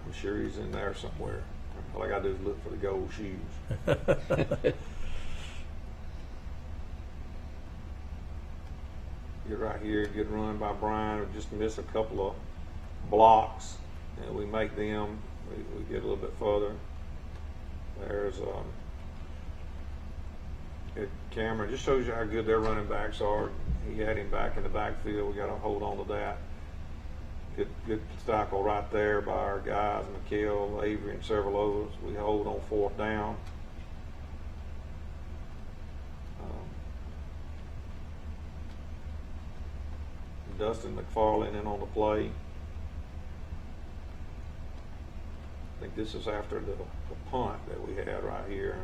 I'm sure he's in there somewhere. All I got to do is look for the gold shoes. Get right here, good run by Brian. We just miss a couple of blocks, and we make them. We get a little bit further. There's Cameron. Just shows you how good their running backs are. He had him back in the backfield. We got to hold on to that. Good tackle right there by our guys, McKell, Avery, and several others. We hold on 4th down. Dustin McFarlane in on the play. I think this is after the punt that we had right here.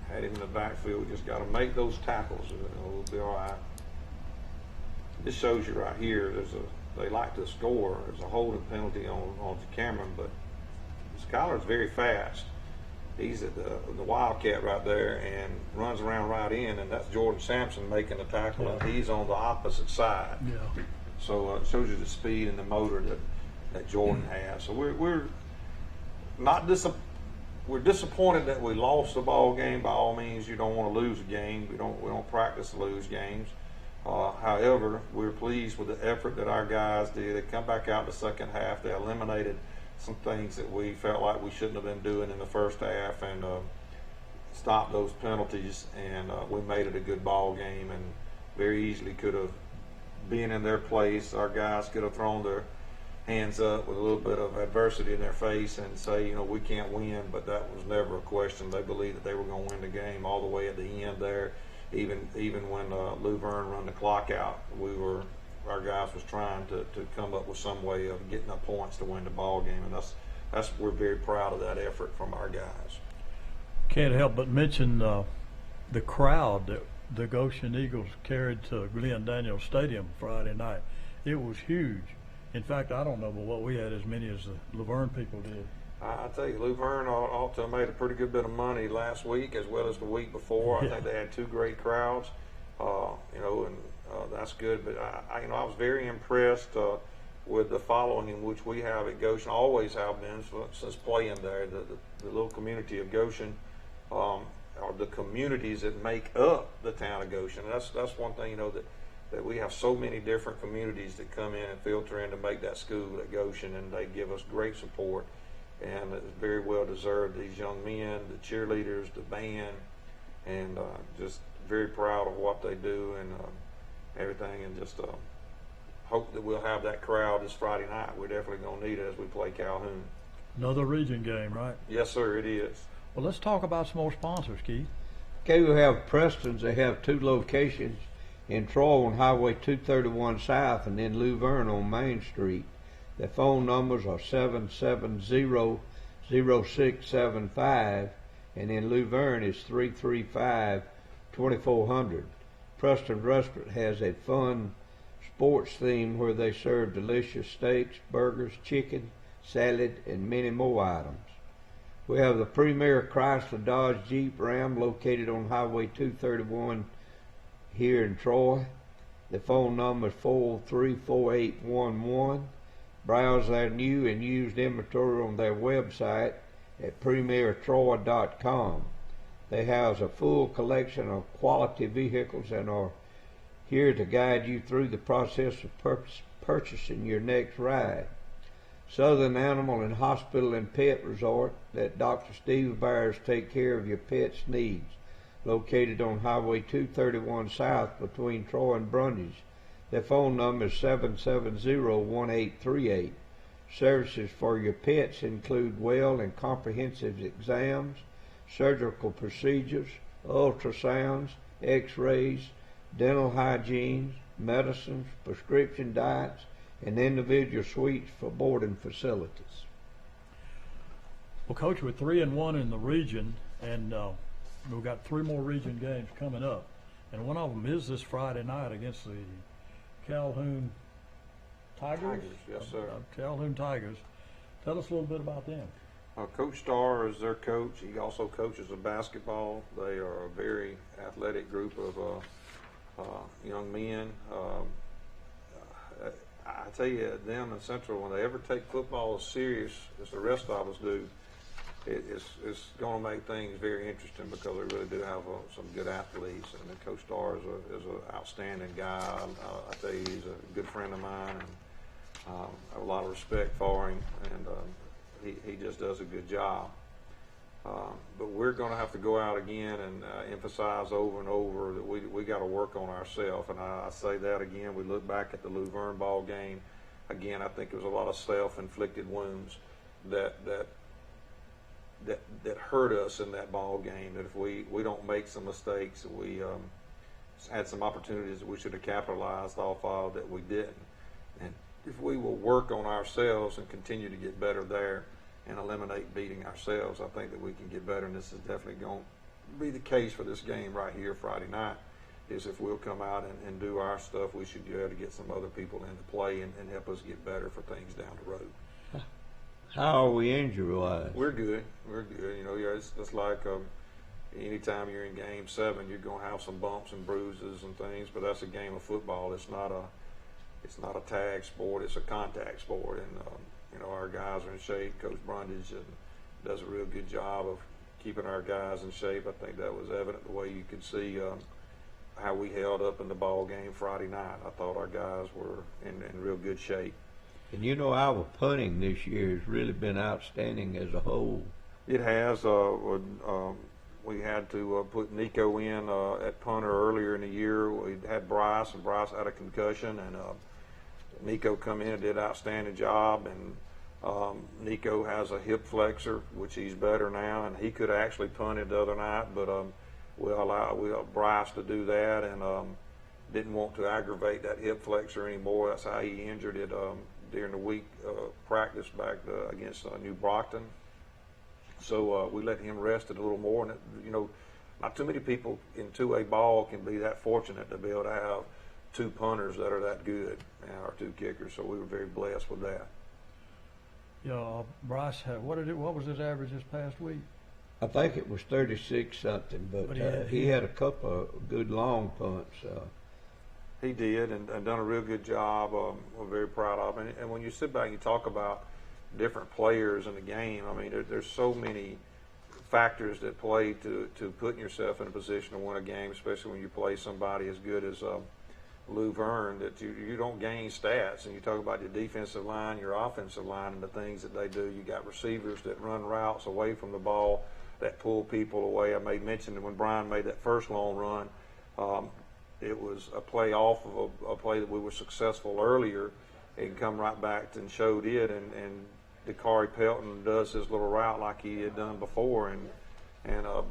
Had him in the backfield. We just got to make those tackles. We'll be all right. This shows you right here. They like to score. There's a holding penalty on Cameron, but Skylar's very fast. He's at the Wildcat right there and runs around right in, and that's Jordan Sampson making the tackle, and he's on the opposite side. Yeah. So it shows you the speed and the motor that Jordan has. So we're not we're disappointed that we lost the ball game. By all means, you don't want to lose a game. We don't practice to lose games. However, we're pleased with the effort that our guys did. They come back out the second half. They eliminated some things that we felt like we shouldn't have been doing in the first half, and stopped those penalties, and we made it a good ball game, and very easily could have been in their place. Our guys could have thrown their hands up with a little bit of adversity in their face and say, we can't win, but that was never a question. They believed that they were going to win the game all the way at the end there. Even when Luverne run the clock out, our guys was trying to come up with some way of getting up points to win the ball game, and we're very proud of that effort from our guys. Can't help but mention the crowd that the Goshen Eagles carried to Glenn Daniel Stadium Friday night. It was huge. In fact, I don't know but what we had as many as the Luverne people did. I tell you, Luverne ought to have made a pretty good bit of money last week as well as the week before. Yeah. I think they had 2 great crowds, and that's good. But I was very impressed with the following in which we have at Goshen, always have been since playing there. The little community of Goshen, are the communities that make up the town of Goshen. And that's one thing, that we have so many different communities that come in and filter in to make that school at Goshen, and they give us great support. And it's very well deserved. These young men, the cheerleaders, the band, and just very proud of what they do and everything. And just hope that we'll have that crowd this Friday night. We're definitely going to need it as we play Calhoun. Another region game, right? Yes, sir, it is. Well, let's talk about some more sponsors, Keith. Okay, we have Preston's. They have 2 locations in Troy on Highway 231 South and in Luverne on Main Street. Their phone numbers are 770-0675, and in Luverne is 335-2400. Preston Restaurant has a fun sports theme where they serve delicious steaks, burgers, chicken, salad, and many more items. We have the premier Chrysler Dodge Jeep Ram located on Highway 231 here in Troy. The phone number is 403-4811. Browse their new and used inventory on their website at premiertroy.com. They house a full collection of quality vehicles and are here to guide you through the process of purchasing your next ride. Southern Animal and Hospital and Pet Resort, let Dr. Steve Byers take care of your pet's needs. Located on Highway 231 South between Troy and Brundage. Their phone number is 770-1838. Services for your pets include well and comprehensive exams, surgical procedures, ultrasounds, x-rays, dental hygiene, medicines, prescription diets, and individual suites for boarding facilities. Well, Coach, we're 3-1 in the region, and we've got 3 more region games coming up, and one of them is this Friday night against the Calhoun Tigers. Yes, sir. Calhoun Tigers. Tell us a little bit about them. Coach Starr is their coach. He also coaches the basketball. They are a very athletic group of young men. I tell you, them in Central, when they ever take football as serious as the rest of us do, it's going to make things very interesting because they really do have some good athletes. And then Coach Starr is an outstanding guy. I tell you, he's a good friend of mine, and I have a lot of respect for him, and he just does a good job. But we're going to have to go out again and emphasize over and over that we got to work on ourselves. And I say that again. We look back at the Luverne ball game. Again, I think it was a lot of self-inflicted wounds that hurt us in that ball game. That if we don't make some mistakes, we had some opportunities that we should have capitalized off of that we didn't. And if we will work on ourselves and continue to get better there and eliminate beating ourselves, I think that we can get better. And this is definitely going to be the case for this game right here Friday night, is if we'll come out and do our stuff, we should be able to get some other people into play and help us get better for things down the road. How are we injury-wise? We're good. We're good. You know, yeah, it's like anytime you're in Game 7, you're going to have some bumps and bruises and things, but that's a game of football. It's not a tag sport. It's a contact sport, and you know, our guys are in shape. Coach Brundage does a real good job of keeping our guys in shape. I think that was evident the way you could see how we held up in the ball game Friday night. I thought our guys were in real good shape. And you know, our punting this year has really been outstanding as a whole. It has. We had to put Nico in at punter earlier in the year. We had Bryce, and Bryce had a concussion, and Nico come in and did an outstanding job. And Nico has a hip flexor, which he's better now, and he could have actually punted the other night, but we allowed Bryce to do that, and didn't want to aggravate that hip flexor anymore. That's how he injured it during the week practice back against New Brockton. So we let him rest it a little more. And, you know, not too many people in 2A ball can be that fortunate to be able to have 2 punters that are that good, or 2 kickers. So we were very blessed with that. Yeah, Bryce, what was his average this past week? I think it was 36 something, but he had a couple of good long punts. He did, and done a real good job. We're very proud of him. And when you sit back and you talk about different players in the game, I mean, there's so many factors that play to putting yourself in a position to win a game, especially when you play somebody as good as Luverne, that you don't gain stats. And you talk about your defensive line, your offensive line, and the things that they do. You got receivers that run routes away from the ball that pull people away. I made mention that when Brian made that first long run, it was a play off of a play that we were successful earlier, and come right back and showed it. And Dakari Pelton does his little route like he had done before, and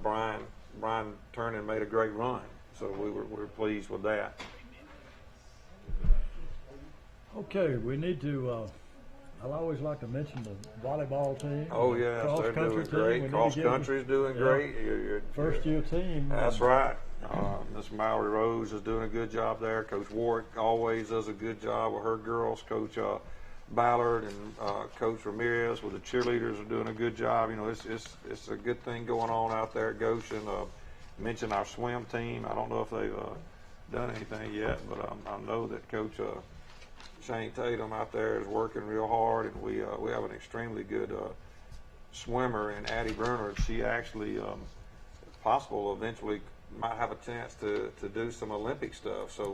Brian turned and made a great run. So we were pleased with that. Okay, we need to. I always like to mention the volleyball team. Oh yes, they're doing great. Cross country's doing great. Your first year team. That's right. Miss Mallory Rose is doing a good job there. Coach Warwick always does a good job with her girls. Coach Ballard and Coach Ramirez with the cheerleaders are doing a good job. You know, it's a good thing going on out there at Goshen. Mention our swim team. I don't know if they've done anything yet, but I know that Coach Shane Tatum out there is working real hard, and we have an extremely good swimmer in Addie Bernard. She actually, if possible, eventually might have a chance to do some Olympic stuff. So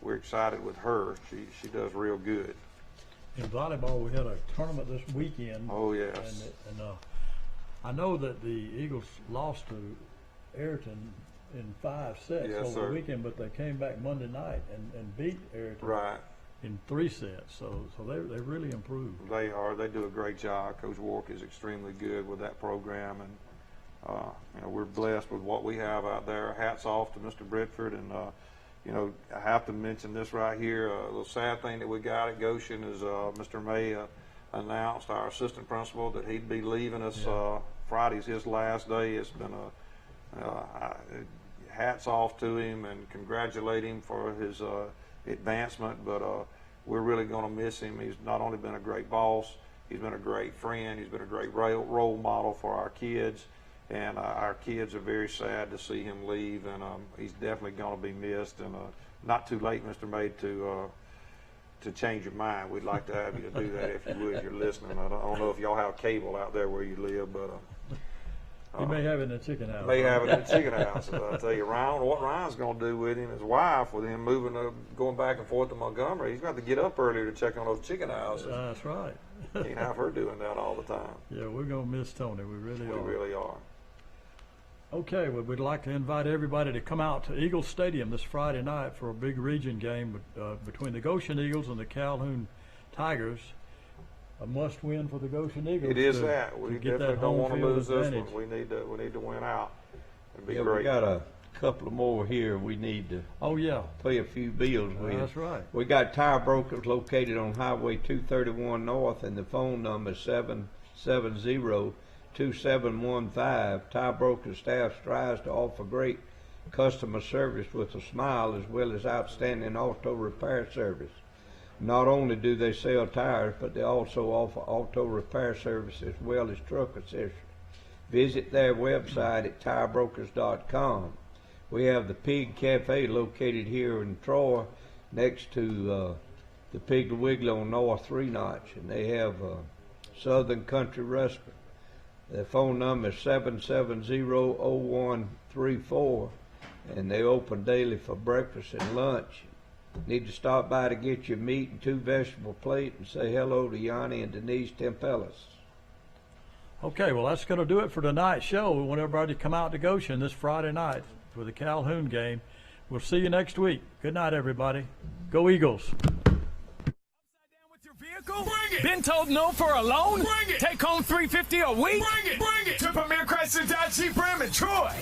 we're excited with her. She does real good. In volleyball, we had a tournament this weekend. Oh yes. And I know that the Eagles lost to Ayrton in 5 sets over the weekend, but they came back Monday night and beat Ayrton. Right. in 3 sets. So they really improved. They are. They do a great job. Coach Wark is extremely good with that program, and you know, we're blessed with what we have out there. Hats off to Mr. Bradford, and you know, I have to mention this right here. A little sad thing that we got at Goshen is Mr. May announced, our assistant principal, that he'd be leaving us. Friday's his last day. It's been hats off to him and congratulate him for his advancement, but we're really going to miss him. He's not only been a great boss, he's been a great friend, he's been a great role model for our kids, and our kids are very sad to see him leave, and he's definitely going to be missed. And not too late, Mr. May, to change your mind. We'd like to have you to do that if you would, if you're listening. I don't know if y'all have cable out there where you live, but you may have it in the chicken house. May have it in the chicken house. I'll tell you, Ryan, what Ryan's going to do with him, his wife, with him going back and forth to Montgomery, he's got to get up earlier to check on those chicken houses. That's right. Can't have her doing that all the time. Yeah, we're going to miss Tony. We really are. We really are. Okay, well, we'd like to invite everybody to come out to Eagle Stadium this Friday night for a big region game between the Goshen Eagles and the Calhoun Tigers. A must-win for the Goshen Eagles. It is that. We definitely don't want to lose this advantage. one. We need to win out. It'd be Yeah, great. we got a couple of more here. We need to pay a few bills with. That's right. We got Tire Brokers located on Highway 231 North, and the phone number is 770-2715. Tire Brokers staff strives to offer great customer service with a smile, as well as outstanding auto repair service. Not only do they sell tires, but they also offer auto repair service as well as truck accessories. Visit their website at tirebrokers.com. We have the Pig Cafe located here in Troy, next to the Piggly Wiggly on North 3 Notch, and they have Southern Country Restaurant. Their phone number is 770-0134, and they open daily for breakfast and lunch. Need to stop by to get your meat and 2 vegetable plate and say hello to Yanni and Denise Tempelis. Okay, well, that's going to do it for tonight's show. We want everybody to come out to Goshen this Friday night for the Calhoun game. We'll see you next week. Good night, everybody. Go Eagles. Been told no for a loan? Take home $350 a week? Bring it to Premier Chrysler Dodge Jeep Ram in Troy.